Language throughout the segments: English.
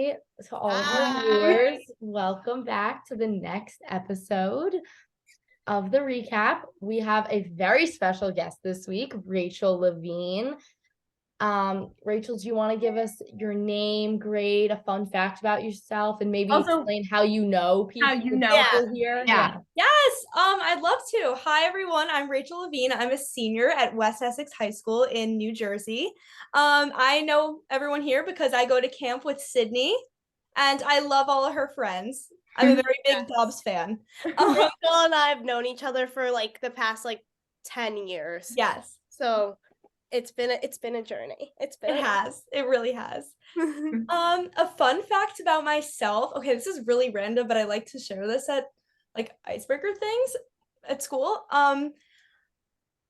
Hi to all of our viewers. Welcome back to the next episode of the recap. We have a very special guest this week, Rachel Levine. Rachel, do you want to give us your name, grade, a fun fact about yourself, and maybe Also, explain how you know people, here? Yeah. Yes, I'd love to. Hi, everyone. I'm Rachel Levine. I'm a senior at West Essex High School in New Jersey. I know everyone here because I go to camp with Sydney, and I love all of her friends. I'm a very big Dobbs fan. Rachel and I have known each other for the past 10 years. Yes. So it's been a journey. It really has. A fun fact about myself. Okay, this is really random, but I like to share this at icebreaker things at school. When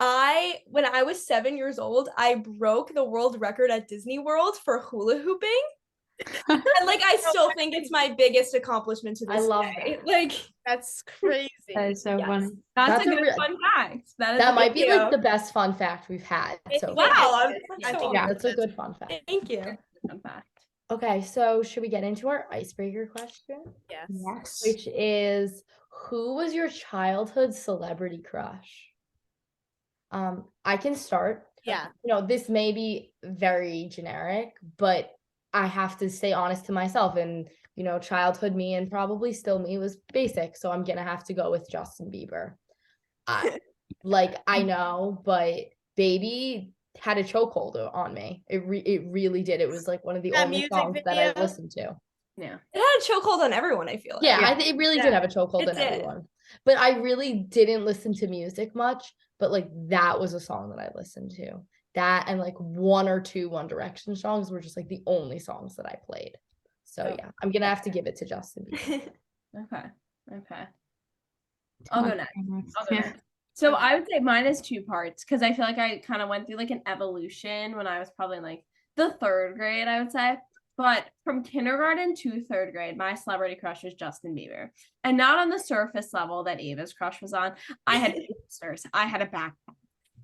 I was 7 years old, I broke the world record at Disney World for hula hooping. And I still think it's my biggest accomplishment to this day. love that. That's crazy. That is so funny. That's a good fun fact. That might be the best fun fact we've had. So wow, that's a good fun fact. Thank you. Fun fact. Okay, so should we get into our icebreaker question? Yes. Which is, who was your childhood celebrity crush? I can start. Yeah. This may be very generic, but I have to stay honest to myself. And, childhood me and probably still me was basic. So I'm going to have to go with Justin Bieber. I know, but baby had a chokehold on me. It really did. It was one of the only songs that I listened to. Yeah. It had a chokehold on everyone, I feel like. Yeah, it really did have a chokehold on everyone. But I really didn't listen to music much. But that was a song that I listened to. That and one or two One Direction songs were just the only songs that I played. So yeah, I'm gonna have to give it to Justin Bieber. Okay. I'll go next. So I would say mine is two parts because I feel like I kind of went through an evolution when I was probably in the third grade, I would say. But from kindergarten to third grade, my celebrity crush was Justin Bieber. And not on the surface level that Ava's crush was on. I had posters. I had a backpack.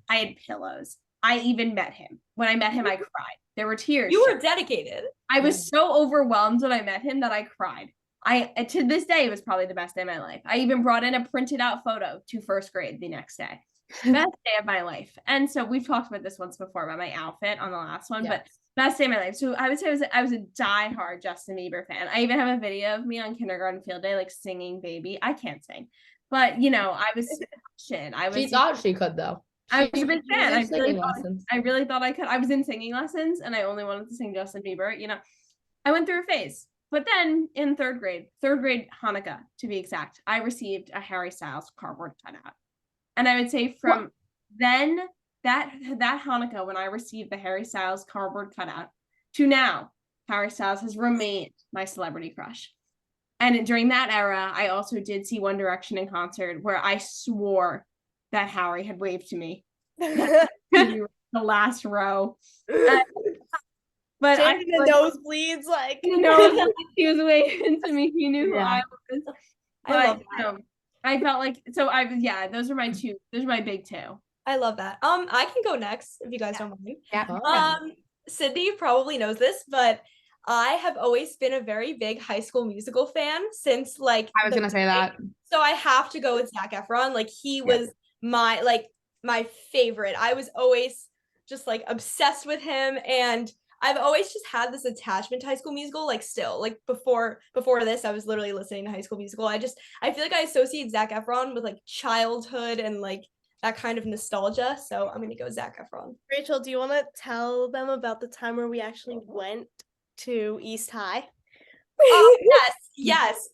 I had pillows. I even met him. When I met him, I cried. There were tears. You were dedicated. I was so overwhelmed when I met him that I cried. To this day, it was probably the best day of my life. I even brought in a printed out photo to first grade the next day. Best day of my life. And so we've talked about this once before about my outfit on the last one, but best day of my life. So I would say I was a diehard Justin Bieber fan. I even have a video of me on kindergarten field day, singing Baby. I can't sing, but I was passionate. She thought she could though. I was a big fan. I really thought I could. I was in singing lessons and I only wanted to sing Justin Bieber. I went through a phase. But then in third grade Hanukkah to be exact, I received a Harry Styles cardboard cutout. And I would say from then that Hanukkah when I received the Harry Styles cardboard cutout to now, Harry Styles has remained my celebrity crush. And during that era, I also did see One Direction in concert where I swore that Harry had waved to me. The last row. But I the nosebleeds, he was waving to me. He knew who I was. I love that. I felt those are my two. Those are my big two. I love that. I can go next if you guys don't mind. Yeah. Sydney probably knows this, but I have always been a very big High School Musical fan since I was gonna say that. So I have to go with Zac Efron. He was my favorite. I was always just obsessed with him, and I've always just had this attachment to High School Musical. Still, before this, I was literally listening to High School Musical. I feel like I associate Zac Efron with childhood and that kind of nostalgia. So I'm gonna go Zac Efron. Rachel, do you want to tell them about the time where we actually went to East High? Yes.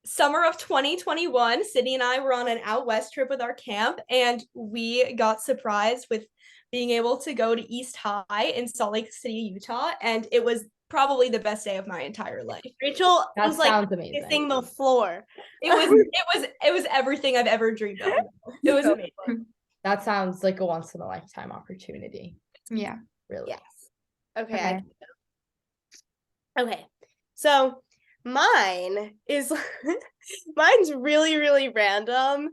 Summer of 2021, Sydney and I were on an out west trip with our camp, and we got surprised with being able to go to East High in Salt Lake City, Utah, and it was probably the best day of my entire life. Rachel was amazing. Kissing the floor. It was everything I've ever dreamed of. It was amazing. That sounds like a once in a lifetime opportunity. Yeah. Really. Yes. Okay. Okay. So mine's really, really random.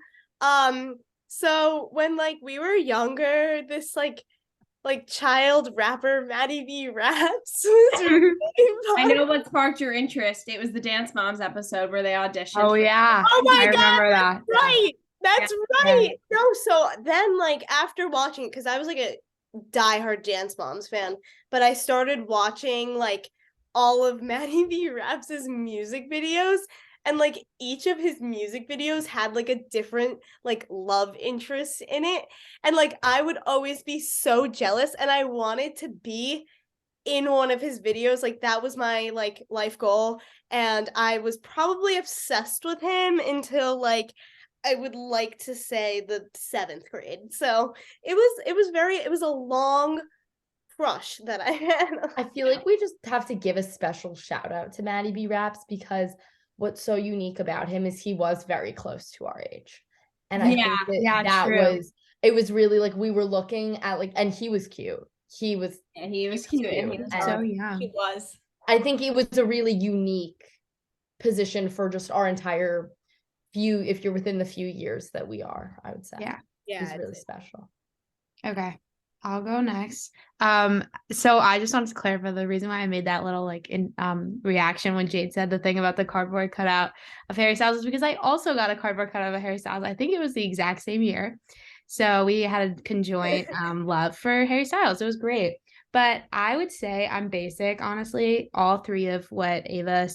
So when we were younger, this like child rapper Maddie B raps. Was really I fun. know what sparked your interest. It was the Dance Moms episode where they auditioned. Oh yeah. Oh my I God, remember that. Right. That's Yeah. right. No, so then like after watching, because I was like a diehard Dance Moms fan, but I started watching like all of Maddie V Raps' music videos, and like each of his music videos had like a different like love interest in it. And like I would always be so jealous, and I wanted to be in one of his videos. Like that was my like life goal, and I was probably obsessed with him until like I would like to say the 7th grade. So it was a long crush that I had. I feel like we just have to give a special shout out to Maddie B Raps, because what's so unique about him is he was very close to our age. And I think that true. it was really like we were looking at like, and he was cute. He was cute. And he was so young. He was. I think it was a really unique position for just our entire few, if you're within the few years that we are, I would say. Yeah. It's really special. Okay. I'll go next. So I just wanted to clarify the reason why I made that little like reaction when Jade said the thing about the cardboard cutout of Harry Styles is because I also got a cardboard cutout of Harry Styles. I think it was the exact same year. So we had a conjoint love for Harry Styles. It was great. But I would say I'm basic, honestly. All three of what Ava,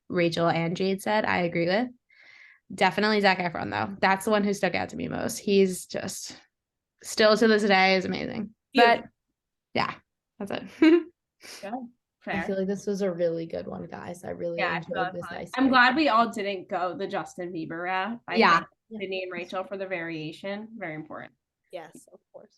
Rachel, and Jade said, I agree with. Definitely Zac Efron, though. That's the one who stuck out to me most. He's just still to this day is amazing. But yeah, that's it. I feel like this was a really good one, guys. I really enjoyed this. I'm glad we all didn't go the Justin Bieber route. Yeah. Sydney and Rachel for the variation. Very important. Yes, of course.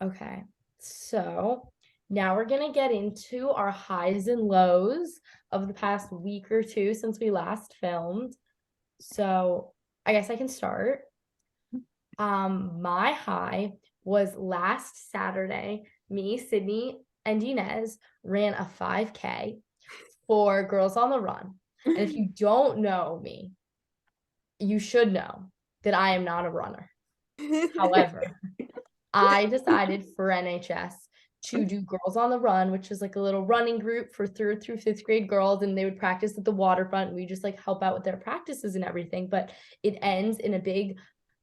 Okay. So now we're going to get into our highs and lows of the past week or two since we last filmed. So I guess I can start. My high was last Saturday. Me, Sydney, and Inez ran a 5K for Girls on the Run. And if you don't know me, you should know that I am not a runner. However, I decided for NHS to do Girls on the Run, which is like a little running group for 3rd through 5th grade girls, and they would practice at the waterfront, and we just like help out with their practices and everything. But it ends in a big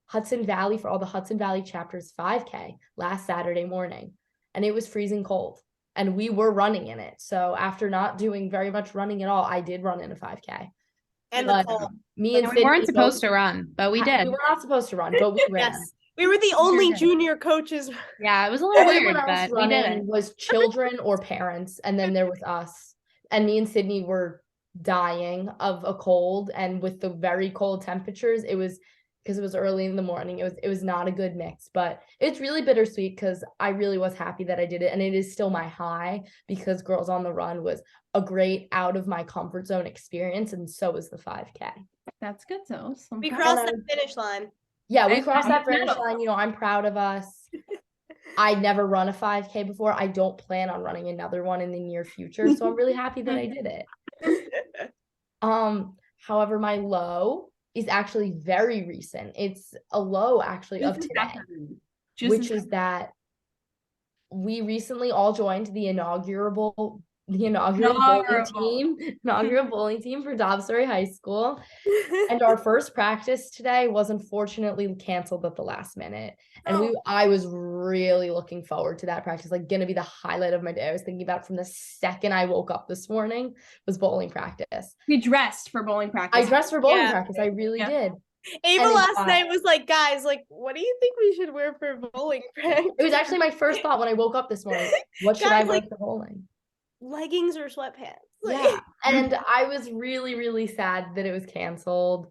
Hudson Valley for all the Hudson Valley chapters 5K last Saturday morning, and it was freezing cold, and we were running in it. So after not doing very much running at all, I did run in a 5K. And but me and we weren't supposed to run, but we did. We were not supposed to run, but we ran. Yes. We were the only junior coaches. Yeah, it was a little weird, Everyone else but we did it. was children or parents, and then there was us. And me and Sydney were dying of a cold, and with the very cold temperatures, it was because it was early in the morning. It was not a good mix, but it's really bittersweet because I really was happy that I did it, and it is still my high because Girls on the Run was a great out of my comfort zone experience, and so was the 5K. That's good, so we crossed the finish line. Yeah, we crossed that finish line. You know, I'm proud of us. I'd never run a 5K before. I don't plan on running another one in the near future, so I'm really happy that I did it. However, my low is actually very recent. It's a low actually of today, which is that we recently all joined the inaugural bowling team for Dobbs Ferry High School. And our first practice today was unfortunately canceled at the last minute. And I was really looking forward to that practice, like gonna be the highlight of my day. I was thinking about it from the second I woke up this morning was bowling practice. We dressed for bowling practice. I dressed for bowling practice. I really did. Ava last night was like, guys, like, what do you think we should wear for bowling practice? It was actually my first thought when I woke up this morning. What should I wear for bowling? Leggings or sweatpants? Yeah. And I was really, really sad that it was canceled.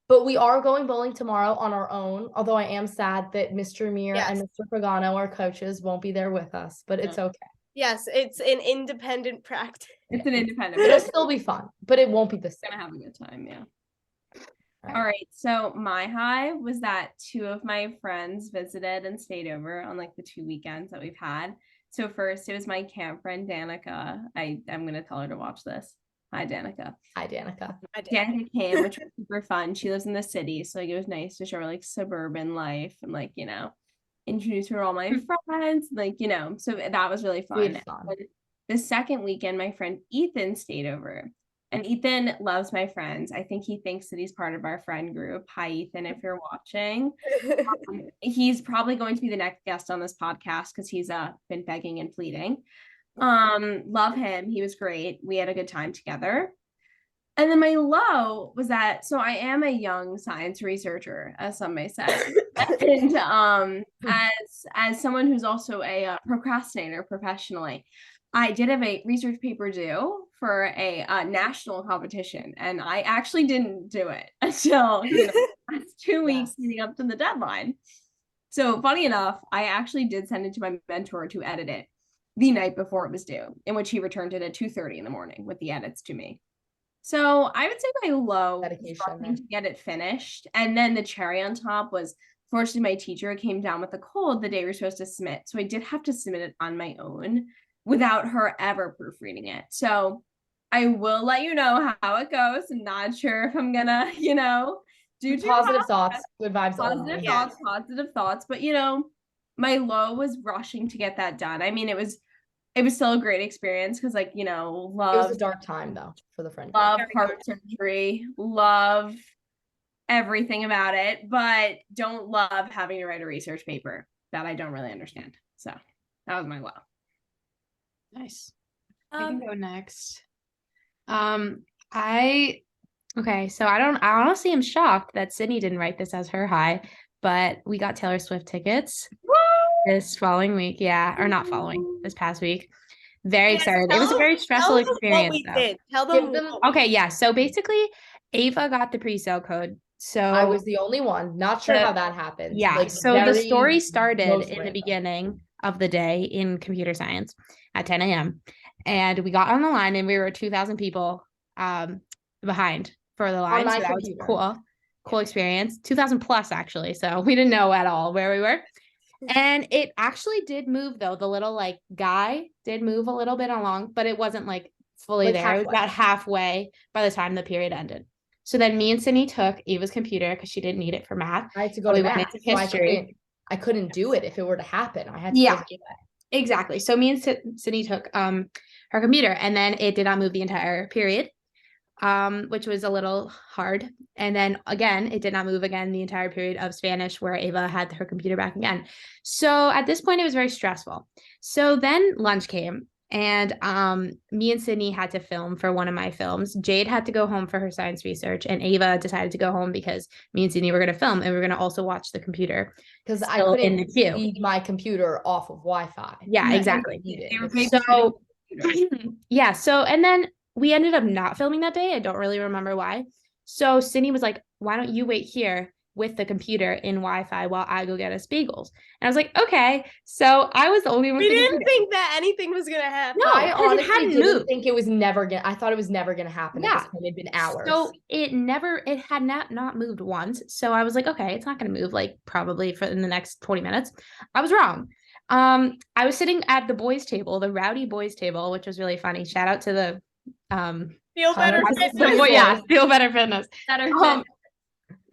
But we are going bowling tomorrow on our own, although I am sad that Mr. Mir and Mr. Pagano, our coaches, won't be there with us, but it's okay. Yes, it's an independent practice. It's an independent. It'll still be fun, but it won't be the same. Gonna have a good time, yeah. All right, so my high was that 2 of my friends visited and stayed over on like the 2 weekends that we've had. So first, it was my camp friend Danica. I'm gonna tell her to watch this. Hi, Danica. Hi, Danica. Danica came, which was super fun. She lives in the city, so like it was nice to show her like suburban life and like, you know, introduced her to all my friends, like, you know, so that was really fun. The second weekend, my friend Ethan stayed over. And Ethan loves my friends. I think he thinks that he's part of our friend group. Hi, Ethan, if you're watching. He's probably going to be the next guest on this podcast because he's been begging and pleading. Love him. He was great. We had a good time together. And then my low was that, so I am a young science researcher, as some may say. And as someone who's also a procrastinator professionally, I did have a research paper due for a national competition, and I actually didn't do it until 2 weeks leading up to the deadline. So funny enough, I actually did send it to my mentor to edit it the night before it was due, in which he returned it at 2:30 in the morning with the edits to me. So I would say my low to get it finished. And then the cherry on top was, fortunately, my teacher came down with a cold the day we were supposed to submit. So I did have to submit it on my own without her ever proofreading it. So I will let you know how it goes. I'm not sure if I'm gonna, do positive thoughts, good vibes. Positive thoughts. But my low was rushing to get that done. I mean, it was still a great experience because, love. It was a dark time though for the friend. Love heart surgery. Love everything about it, but don't love having to write a research paper that I don't really understand. So that was my low. Nice. I can go next. Okay, so I honestly am shocked that Sydney didn't write this as her high, but we got Taylor Swift tickets this following week. Yeah, or not following, this past week. Very excited. It was a very stressful experience. Tell them. Okay, yeah. So basically, Ava got the pre-sale code. So I was the only one. Not sure how that happened. Yeah. So the story started in the beginning of the day in computer science at 10 a.m. And we got on the line and we were 2,000 people behind for the line. So that was cool experience. 2,000 plus actually. So we didn't know at all where we were. And it actually did move though. The little guy did move a little bit along, but it wasn't fully there. Halfway. It was about halfway by the time the period ended. So then me and Sydney took Ava's computer because she didn't need it for math. I had to go to math. Went into history. So I couldn't do it if it were to happen. I had to go do it. Exactly. So me and Sydney took her computer, and then it did not move the entire period, which was a little hard. And then again, it did not move again the entire period of Spanish where Ava had her computer back again. So at this point, it was very stressful. So then lunch came. And me and Sydney had to film for one of my films. Jade had to go home for her science research, and Ava decided to go home because me and Sydney were going to film, and we were going to also watch the computer because I couldn't leave my computer off of Wi-Fi. Yeah, exactly. So yeah, so and then we ended up not filming that day. I don't really remember why. So Sydney was like, "Why don't you wait here with the computer in Wi-Fi while I go get us bagels?" And I was like, okay. So I was the only one. We didn't think that anything was gonna happen. No, I honestly didn't think it was never gonna. I thought it was never gonna happen. Yeah, it had been hours. So it had not moved once. So I was like, okay, it's not gonna move probably for in the next 20 minutes. I was wrong. I was sitting at the boys' table, the rowdy boys' table, which was really funny. Shout out to the Feel Better Fitness. Feel Better Fitness.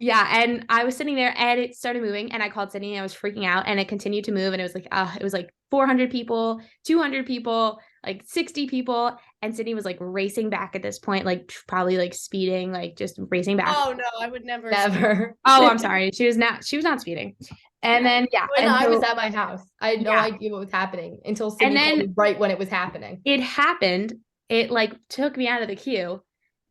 Yeah, and I was sitting there and it started moving and I called Sydney and I was freaking out and it continued to move and it was 400 people, 200 people, 60 people, and Sydney was racing back at this point, probably speeding, just racing back. Oh no, I would never. Oh, I'm sorry. She was not speeding. And then when I was at my house, I had no idea what was happening until Sydney told me right when it was happening. It happened. It took me out of the queue.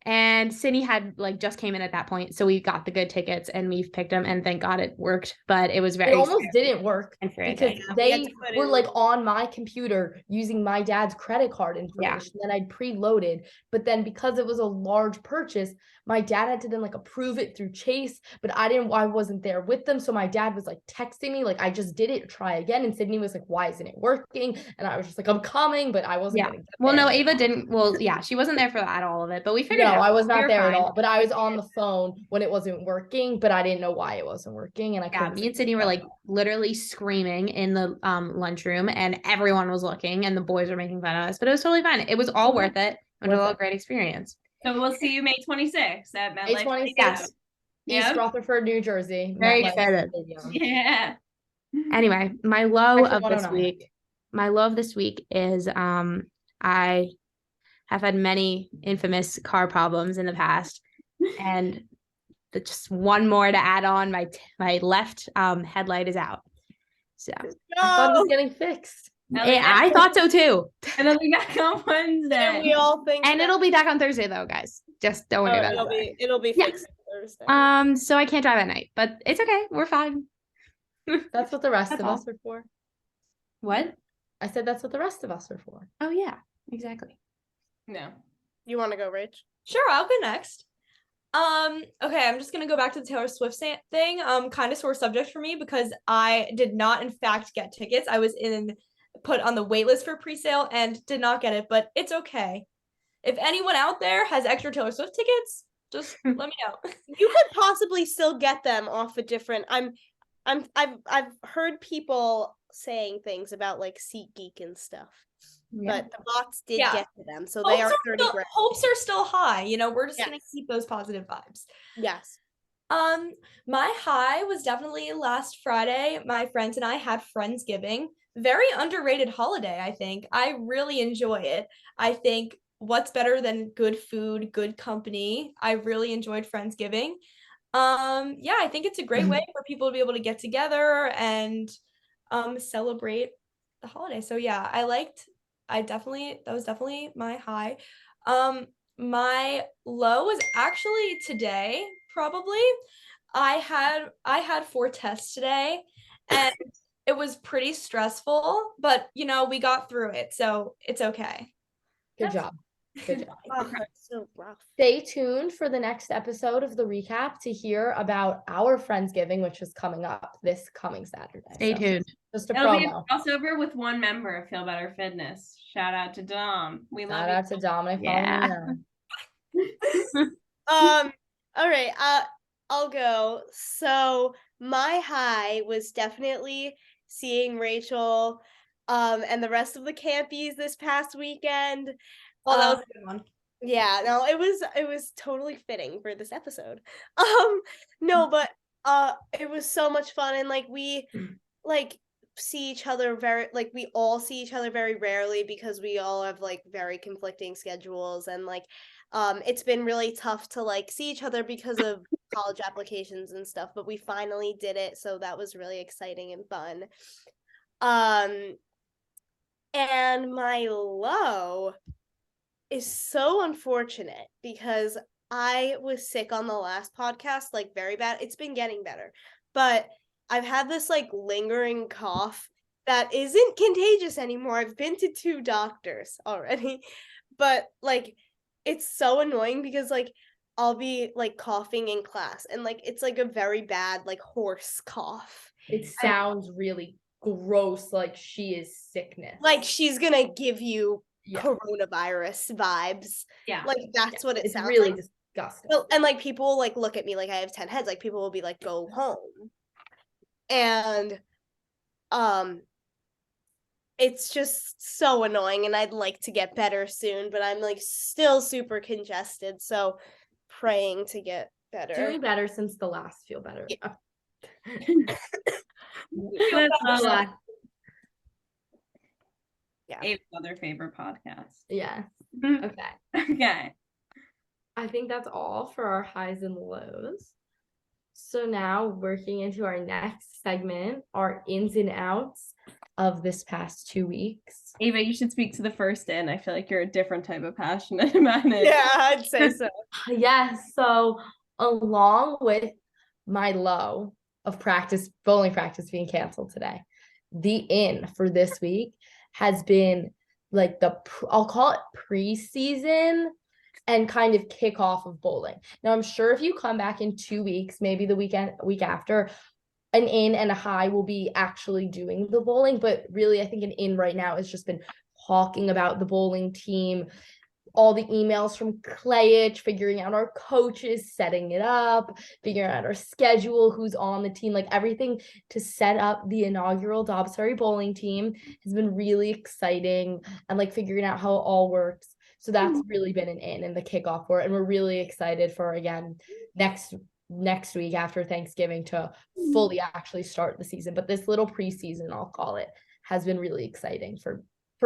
And Sydney had just came in at that point. So we got the good tickets and we've picked them and thank God it worked. But it was very It almost didn't work because they were on my computer using my dad's credit card information that I'd preloaded. But then because it was a large purchase, my dad had to then approve it through Chase, but I wasn't there with them. So my dad was texting me, I just did it, try again. And Sydney was why isn't it working? And I was just I'm coming, but I wasn't. Yeah. Well, no, Ava didn't. Well, yeah, she wasn't there for all of it, but we figured I was not there at all, but I was on the phone when it wasn't working, but I didn't know why it wasn't working. And me and Sydney were literally screaming in the lunchroom and everyone was looking and the boys were making fun of us, but it was totally fine. It was all worth it. It was all a great experience. So we'll see you May 26th at MetLife. May 26th. East Rutherford, New Jersey. Very excited. Yeah. Anyway, my low Section of this 109. week. My low of this week is I have had many infamous car problems in the past, and just one more to add on. My left headlight is out. So I thought it was No. getting fixed. I thought so too. And I'll be back on Wednesday. And we all think And it'll be back on Thursday though, guys. Just don't worry about it. it'll be Yeah. fixed Thursday. So I can't drive at night, but it's okay. We're fine. That's what the rest That's of all. us are for. What? I said that's what the rest of us are for. Oh yeah, exactly. No. You want to go, Rach? Sure, I'll go next. Okay, I'm just gonna go back to the Taylor Swift thing. Kind of sore subject for me because I did not, in fact, get tickets. I was put on the wait list for pre-sale and did not get it, but it's okay. If anyone out there has extra Taylor Swift tickets, just let me know. You could possibly still get them off a different. I've heard people saying things about like SeatGeek and stuff, but the bots did get to them, so they are 30 grand. Hopes are still high. We're just gonna Yes. keep those positive vibes. Yes. My high was definitely last Friday. My friends and I had Friendsgiving. Very underrated holiday, I think. I really enjoy it. I think what's better than good food, good company? I really enjoyed Friendsgiving. Yeah, I think it's a great way for people to be able to get together and celebrate the holiday. So yeah, that was definitely my high. My low was actually today, probably. I had 4 tests today and it was pretty stressful, but we got through it, so it's okay. Good job. Good job. Oh, that's so rough. Stay tuned for the next episode of the recap to hear about our Friendsgiving, which is coming up this coming Saturday. Stay tuned. Just a It'll be a promo. crossover with one member of Feel Better Fitness. Shout out to Dom. We love Shout you. out to Dominic. Yeah. All right. I'll go. So my high was definitely seeing Rachel, and the rest of the campies this past weekend. Oh, that was a good one. Yeah, no, it was totally fitting for this episode. No, but it was so much fun, and like we see each other we all see each other very rarely because we all have like very conflicting schedules, and it's been really tough to like see each other because of college applications and stuff, but we finally did it, so that was really exciting and fun. And my low is so unfortunate because I was sick on the last podcast, like very bad. It's been getting better, but I've had this like lingering cough that isn't contagious anymore. I've been to 2 doctors already, but like it's so annoying because like I'll be like coughing in class and like it's like a very bad like hoarse cough. It sounds really gross, like she is sickness. Like she's gonna give you coronavirus vibes. Yeah. Like that's what it sounds really like. Disgusting. Well, and like people will like look at me like I have 10 heads. Like people will be like, go home. And it's just so annoying and I'd like to get better soon, but I'm like still super congested, so praying to get better. Doing better since the last Feel Better. Yeah. Ave's other favorite podcast. Yeah. Mhm. Okay. Okay. I think that's all for our highs and lows. So now working into our next segment, our ins and outs of this past 2 weeks. Ava, you should speak to the first in. I feel like you're a different type of passionate about it. Yeah, I'd say so. Yes. So along with my low of bowling practice being canceled today, the in for this week has been like I'll call it preseason and kind of kickoff of bowling. Now, I'm sure if you come back in 2 weeks, maybe the week after, an in and a high will be actually doing the bowling. But really, I think an in right now has just been talking about the bowling team, all the emails from Clayich, figuring out our coaches, setting it up, figuring out our schedule, who's on the team, like everything to set up the inaugural Dobbsbury bowling team has been really exciting, and like figuring out how it all works. So that's really been an in and the kickoff for it. And we're really excited for, again, next next week after Thanksgiving to fully actually start the season. But this little preseason, I'll call it, has been really exciting for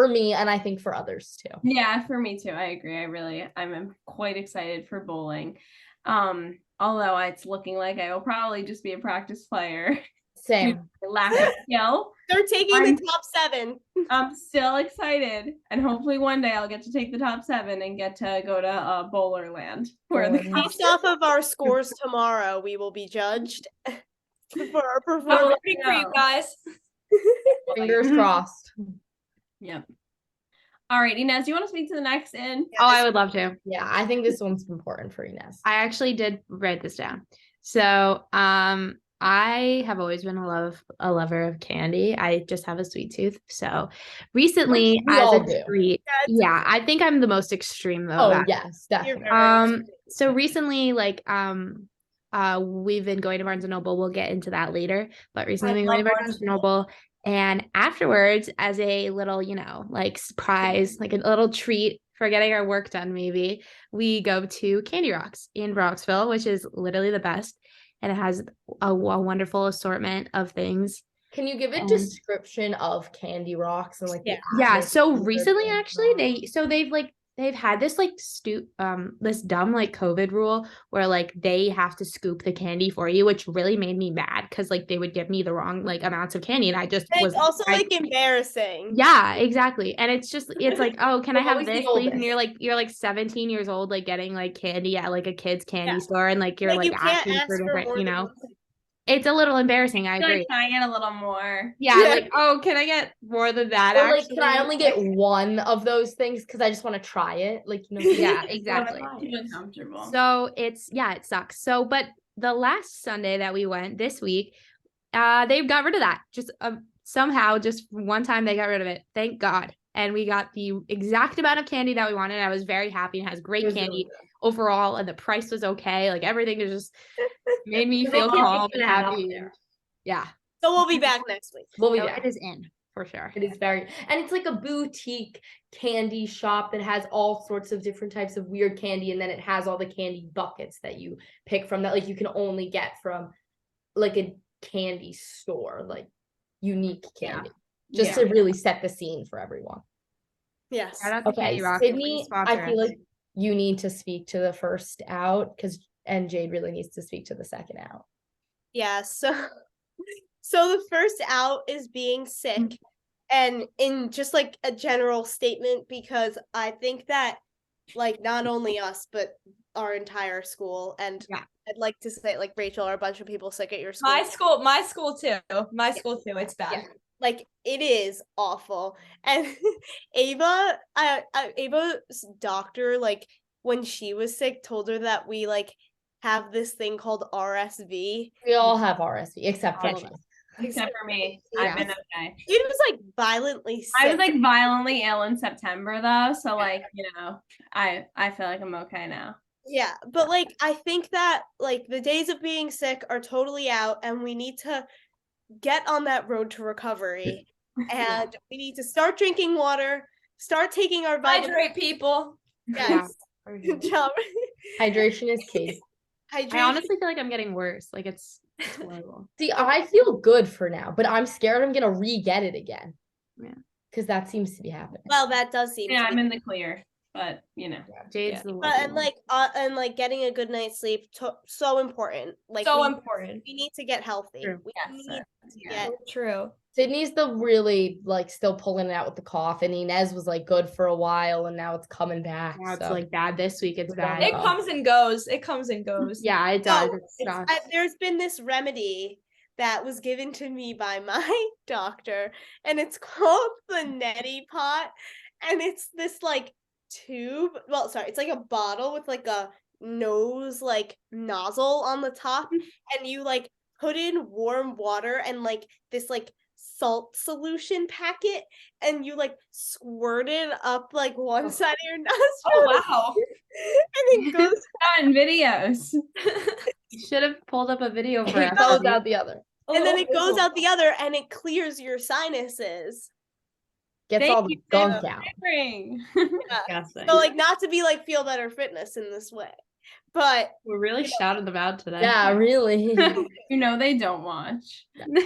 me, and I think for others too. Yeah, for me too. I agree. I'm quite excited for bowling. Although it's looking like I will probably just be a practice player. Same. Lack of skill. They're taking the top 7. I'm still excited, and hopefully one day I'll get to take the top 7 and get to go to Bowlerland. Based off of our scores tomorrow, we will be judged for our performance. Rooting for you guys. Fingers crossed. Yep. All right, Inez, do you want to speak to the next in? Oh, I would love to. Yeah, I think this one's important for Inez. I actually did write this down. So, I have always been a lover of candy. I just have a sweet tooth. So recently, We as all a do. treat, yeah, I think I'm the most extreme though. Oh about it. yes, definitely. So recently, like, we've been going to Barnes and Noble. We'll get into that later. But recently, we went to Barnes and Noble, and afterwards, as a little, like surprise, like a little treat for getting our work done, maybe we go to Candy Rocks in Bronxville, which is literally the best. And it has a wonderful assortment of things. Can you give a description of Candy Rocks and like yeah? So recently, actually, they've had this like this dumb like COVID rule where like they have to scoop the candy for you, which really made me mad because like they would give me the wrong like amounts of candy, and I just was also like embarrassing. Yeah, exactly. And it's like, oh, can I have this, please? And you're like 17 years old, like getting like candy at like a kid's candy store, and like you're like asking for different, it's a little embarrassing. I agree. Like, can I get a little more? Yeah, like, oh, can I get more than that? Or like, can I only get one of those things because I just want to try it? Like, yeah, exactly. Uncomfortable. So it sucks. So, but the last Sunday that we went this week, they got rid of that. Just somehow, just one time they got rid of it. Thank God. And we got the exact amount of candy that we wanted. I was very happy, and has great candy overall, and the price was okay. Like everything just made me feel calm and happy. Yeah. So we'll be back next week. It is in for sure. It is and it's like a boutique candy shop that has all sorts of different types of weird candy, and then it has all the candy buckets that you pick from that like you can only get from like a candy store, like unique candy. Just to really set the scene for everyone. Yes. Okay, Sydney, I feel like you need to speak to the first out and Jade really needs to speak to the second out. Yeah, so the first out is being sick, and in just like a general statement, because I think that like not only us but our entire school, and I'd like to say like Rachel, are a bunch of people sick at your school? My school too. It's bad. Yeah. Like it is awful. And Ava's doctor, like when she was sick, told her that we like have this thing called RSV. We all have RSV except for me. Except for me. I've been okay. It was like violently sick. I was like violently ill in September though, so like, I feel like I'm okay now. Yeah, but like I think that like the days of being sick are totally out, and we need to get on that road to recovery. And we need to start drinking water, start taking our vitamins. Hydrate people. Yes. Good job. Hydration is key. I honestly feel like I'm getting worse. Like it's horrible. See, I feel good for now, but I'm scared I'm gonna re-get it again. Yeah. Because that seems to be happening. Well, that does seem I'm in the clear. But Jade's the and like getting a good night's sleep, so important. Like important. We need to get healthy. True. We need to get true. Sydney's the really like still pulling it out with the cough, and Inez was like good for a while, and now it's coming back. Now it's like bad this week. It's bad. It comes and goes. Yeah, it does. There's been this remedy that was given to me by my doctor, and it's called the neti pot, and it's this like tube, it's like a bottle with like a nose like nozzle on the top, and you like put in warm water and like this like salt solution packet, and you like squirt it up like one side of your nostril. Oh wow. And it goes on videos. You should have pulled up a video for it goes out the other. And then it goes out the other, and it clears your sinuses. Gets all the gunk out. Yeah. So like not to be like Feel Better Fitness in this way. But We're really shouting them out today. Yeah, really. They don't watch. Gina.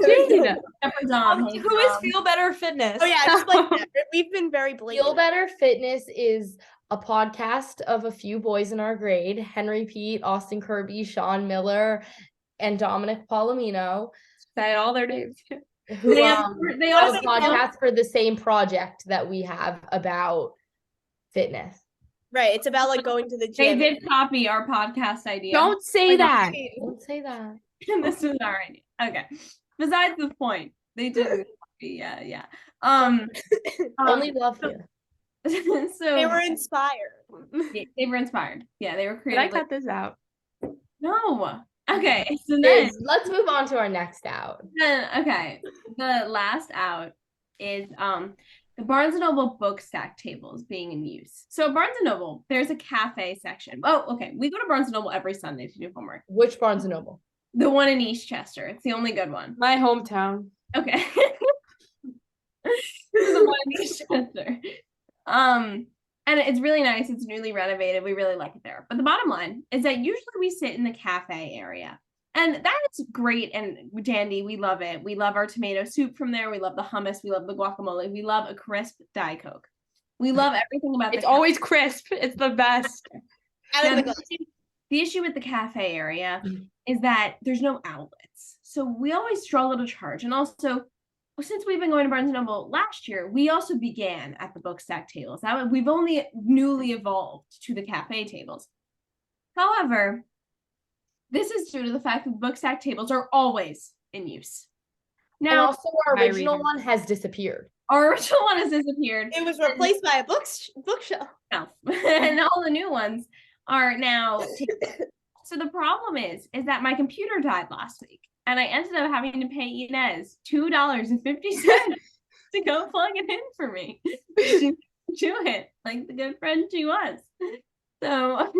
Except for Dom. Hey, Who is Dom. Feel Better Fitness? oh yeah, explain that. We've been very blatant. Feel Better Fitness is a podcast of a few boys in our grade, Henry Pete, Austin Kirby, Sean Miller, and Dominic Palomino, Say all their names. who They have a have- podcast for the same project that we have about fitness. Right. It's about like going to the They gym. did copy our podcast idea. Don't say Like, that. Don't say that. This is our idea. Okay. Besides the point, they did copy. Yeah. Only love you. So They were inspired. they were inspired. Yeah, they were Did I creative. cut this out? No. Okay. So then Let's move on to our next out. okay. The last out is the Barnes & Noble book stack tables being in use. So at Barnes & Noble, there's a cafe section. Oh, okay. We go to Barnes & Noble every Sunday to do homework. Which Barnes & Noble? The one in Eastchester. It's the only good one. My hometown. Okay. The one in Eastchester. And it's really nice. It's newly renovated. We really like it there. But the bottom line is that usually we sit in the cafe area. And that's great and dandy. We love it. We love our tomato soup from there. We love the hummus. We love the guacamole. We love a crisp Diet Coke. We love everything about It's always crisp. It's the best. Out of Now, the glass. the issue with the cafe area is that there's no outlets. So we always struggle to charge. And also, since we've been going to Barnes & Noble last year, we also began at the book stack tables. We've only newly evolved to the cafe tables. However, this is due to the fact that book stack tables are always in use. And Now, also our my original reading. one has disappeared. our original one has disappeared. It was replaced by a bookshelf. And all the new ones are now taken. So the problem is that my computer died last week, and I ended up having to pay Inez $2.50 to go plug it in for me. She do it like the good friend she was. So,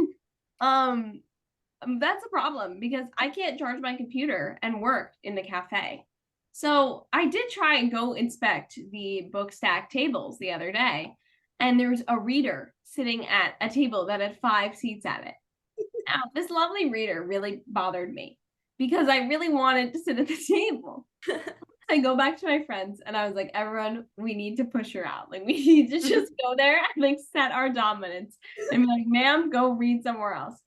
that's a problem because I can't charge my computer and work in the cafe. So I did try and go inspect the book stack tables the other day, and there's a reader sitting at a table that had 5 seats at it. Now, this lovely reader really bothered me because I really wanted to sit at the table. I go back to my friends and I was like, everyone, we need to push her out. Like, we need to just go there and like set our dominance and be like, ma'am, go read somewhere else.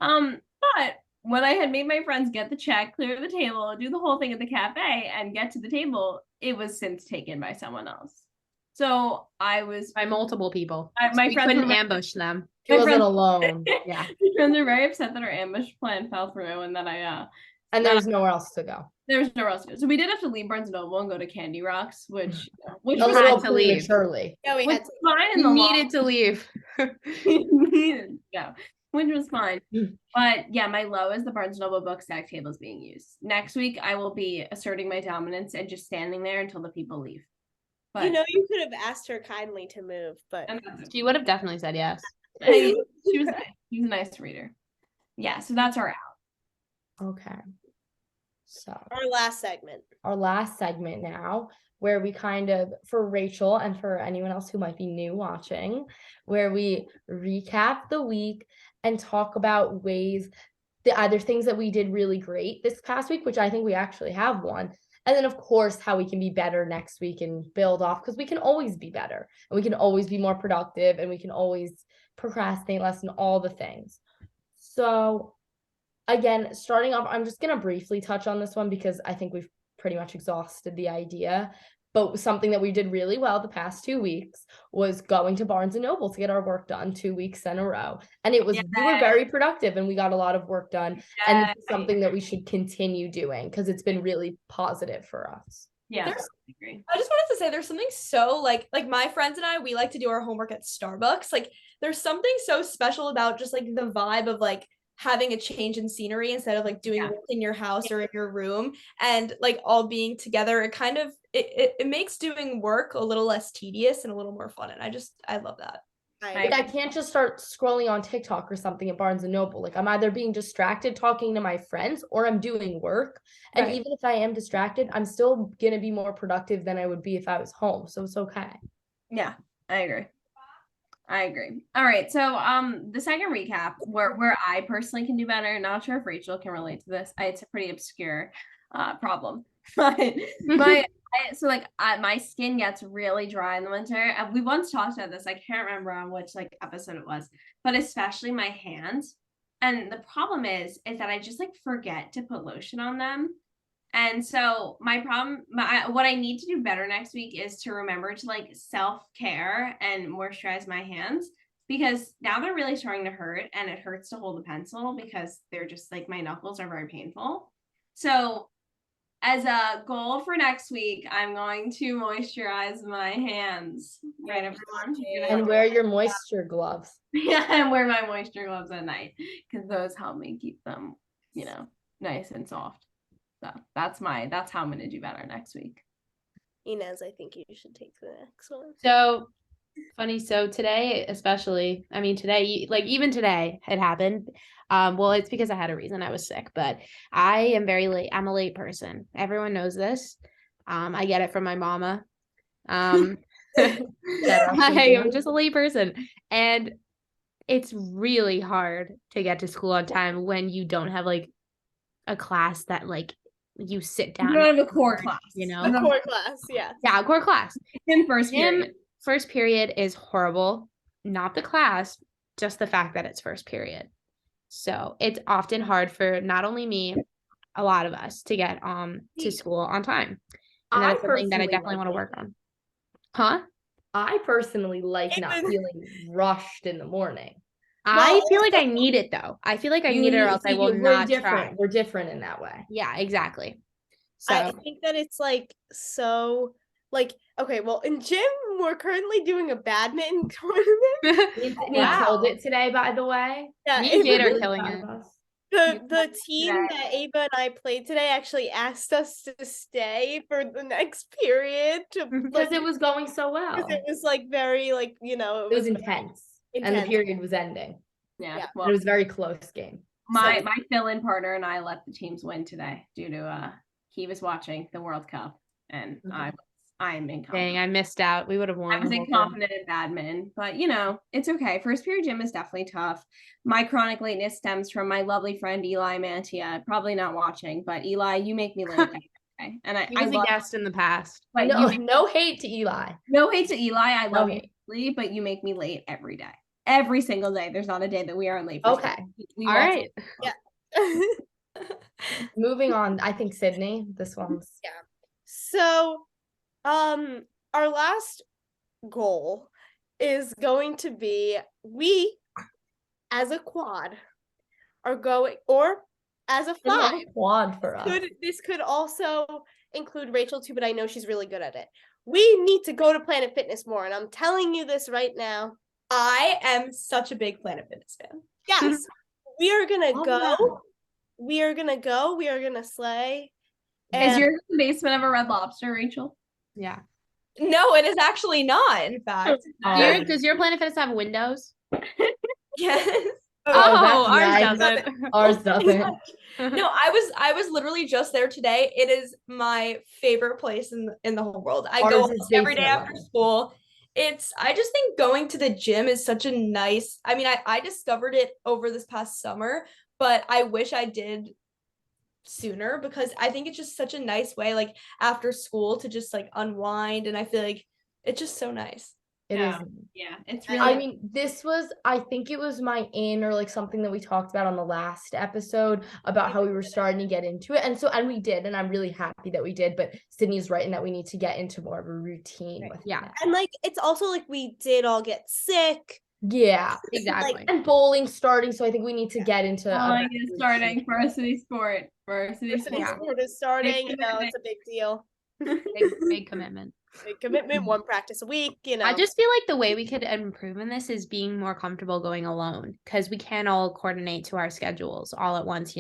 But when I had made my friends get the check, clear the table, do the whole thing at the cafe, and get to the table, it was since taken by someone else. So I was By multiple people. my We friends couldn't were- ambush them. She My wasn't friends- alone. Yeah. My friends are very upset that our ambush plan fell through and that And there's nowhere else to go. there was nowhere else to go. So we did have to leave Barnes & Noble and go to Candy Rocks, which A was little had to leave. prematurely. Yeah, we which had was to. fine in We the needed to leave. needed to go, which was fine. Mm. But yeah, my low is the Barnes & Noble book stack tables being used. Next week, I will be asserting my dominance and just standing there until the people leave. But You know, you could have asked her kindly to move, but and that's She would have definitely said yes. she was nice. She was a nice reader. Yeah, so that's our out. Okay. So our last segment. our last segment now, where we kind of, for Rachel and for anyone else who might be new watching, where we recap the week and talk about ways, the either things that we did really great this past week, which I think we actually have one. And then, of course, how we can be better next week and build off, because we can always be better and we can always be more productive and we can always procrastinate less and all the things. So again, starting off, I'm just going to briefly touch on this one because I think we've pretty much exhausted the idea. But something that we did really well the past 2 weeks was going to Barnes & Noble to get our work done 2 weeks in a row. And it was, we were very productive and we got a lot of work done. And this is something that we should continue doing because it's been really positive for us. Yeah, There's- I agree. I just wanted to say there's something so like my friends and I, we like to do our homework at Starbucks. Like there's something so special about just like the vibe of like having a change in scenery instead of like doing work in your house or in your room and like all being together. It kind of it makes doing work a little less tedious and a little more fun. And I love that. Like I can't just start scrolling on TikTok or something at Barnes & Noble. Like I'm either being distracted talking to my friends or I'm doing work. And Right. even if I am distracted, I'm still going to be more productive than I would be if I was home. So it's okay. Yeah, I agree. I agree. All right. So the second recap where I personally can do better, not sure if Rachel can relate to this. It's a pretty obscure problem. But my skin gets really dry in the winter. And we once talked about this. I can't remember on which like episode it was, but especially my hands. And the problem is that I just like forget to put lotion on them. And so what I need to do better next week is to remember to like self-care and moisturize my hands, because now they're really starting to hurt, and it hurts to hold the pencil because they're just like my knuckles are very painful. So as a goal for next week, I'm going to moisturize my hands. Right, everyone? And wear your moisture gloves. Yeah, and wear my moisture gloves at night, because those help me keep them, nice and soft. So that's how I'm gonna do better next week. Inez, I think you should take the next one. So funny. So today, especially, I mean, today, like even today, it happened. Well, it's because I had a reason. I was sick, but I am very late. I'm a late person. Everyone knows this. I get it from my mama. I'm just a late person, and it's really hard to get to school on time when you don't have like a class that like you sit down. You don't have a core class, A core class, yeah. Yeah, a core class. In first period. First period is horrible. Not the class, just the fact that it's first period. So it's often hard for not only me, a lot of us to get to school on time. And that's something that I definitely want to work on. Huh? I personally like not feeling rushed in the morning. I feel like I need it though. I feel like I need it, or else I will not try. We're different in that way. Yeah, exactly. So I think that it's like so like, okay, well, in gym we're currently doing a badminton tournament. We killed it today, by the way. Yeah, me and Jade are killing it. The team that Ava and I played today actually asked us to stay for the next period because it was going so well. Because it was like very like, it was intense. And the period was ending. Yeah. Well, it was a very close game. My fill-in partner and I let the teams win today due to he was watching the World Cup, and I'm incompetent. Dang, I missed out. We would have won. I was incompetent in badminton, but it's okay. First period gym is definitely tough. My chronic lateness stems from my lovely friend Eli Mantia. Probably not watching, but Eli, you make me late. Okay. And he was a guest in the past. But no hate to Eli. No hate to Eli. I love you, but you make me late every day. Every single day. There's not a day that we aren't late. Okay. All right. Yeah. Moving on. I think Sydney. This one's So, our last goal is going to be we, as a quad, are going, or as a five. Quad for us. This could also include Rachel too, but I know she's really good at it. We need to go to Planet Fitness more, and I'm telling you this right now. I am such a big Planet Fitness fan. Yes, we are gonna go. We are gonna go. We are gonna slay. Is yours in the basement of a Red Lobster, Rachel? Yeah. No, it is actually not. In fact, does your Planet Fitness have windows? Yes. Ours doesn't. Ours doesn't. No, I was literally just there today. It is my favorite place in the whole world. I go every day after school. I just think going to the gym is such a nice, I discovered it over this past summer, but I wish I did sooner, because I think it's just such a nice way, like after school, to just like unwind, and I feel like it's just so nice. It is. Yeah, it's really. I think it was my or like something that we talked about on the last episode about how we were starting to get into it, and we did, and I'm really happy that we did. But Sydney's right in that we need to get into more of a routine with that. And like it's also like we did all get sick. Yeah, exactly. And bowling starting, so I think we need to get into bowling is starting. Varsity sport is starting. It's a big deal. Big commitment. Big commitment, one practice a week, I just feel like the way we could improve in this is being more comfortable going alone, because we can't all coordinate to our schedules all at once,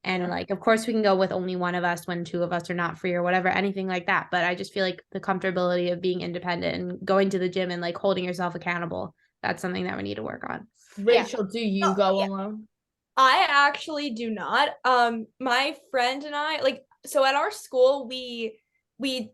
and like, of course we can go with only one of us when two of us are not free or whatever, anything like that. But I just feel like the comfortability of being independent and going to the gym and like holding yourself accountable, that's something that we need to work on. Rachel, do you go alone? I actually do not. My friend and I, so at our school, we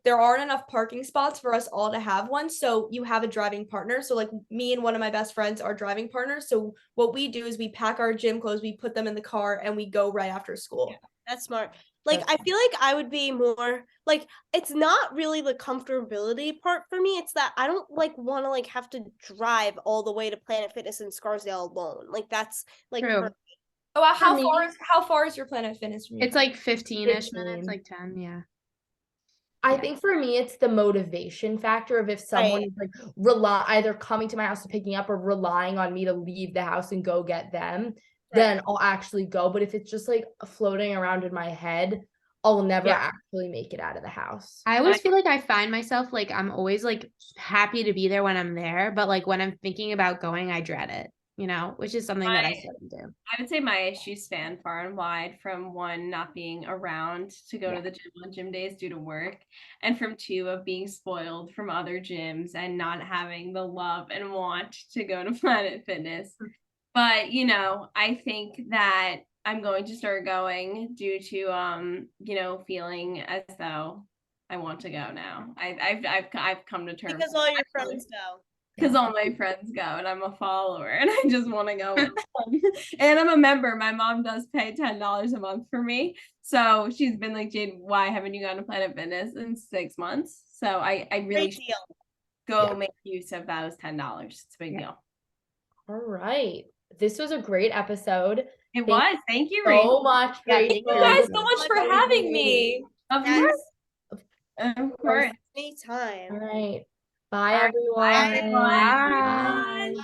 there aren't enough parking spots for us all to have one. So you have a driving partner. So like me and one of my best friends are driving partners. So what we do is we pack our gym clothes, we put them in the car, and we go right after school. That's smart. Like, I feel like I would be more like, it's not really the comfortability part for me. It's that I don't like want to like have to drive all the way to Planet Fitness in Scarsdale alone. Like, that's like True. Oh, wow. For me- How far is your Planet Fitness from you? It's like 15-ish 15. minutes, like 10, yeah. I Yeah. think for me, it's the motivation factor of if someone Right. is like either coming to my house to pick me up or relying on me to leave the house and go get them, then I'll actually go. But if it's just like floating around in my head, I'll never actually make it out of the house. I always feel like I find myself like I'm always like happy to be there when I'm there, but like when I'm thinking about going, I dread it, which is something that I shouldn't do. I would say my issues span far and wide, from one, not being around to go to the gym on gym days due to work, and from two, of being spoiled from other gyms and not having the love and want to go to Planet Fitness. But I think that I'm going to start going due to feeling as though I want to go now. I've come to terms because all your friends go. because all my friends go and I'm a follower and I just want to go with them. And I'm a member. My mom does pay $10 a month for me. So she's been like, Jade, why haven't you gone to Planet Fitness in 6 months? So I really Great deal. go make use of those $10. It's a big deal. All right. This was a great episode. Thank you, so Rachel. much, Thank Rachel. you guys so much for having me. Of Yes. course. Of course. Anytime. All right. Bye, All right. everyone. Bye, everyone. Bye. Bye.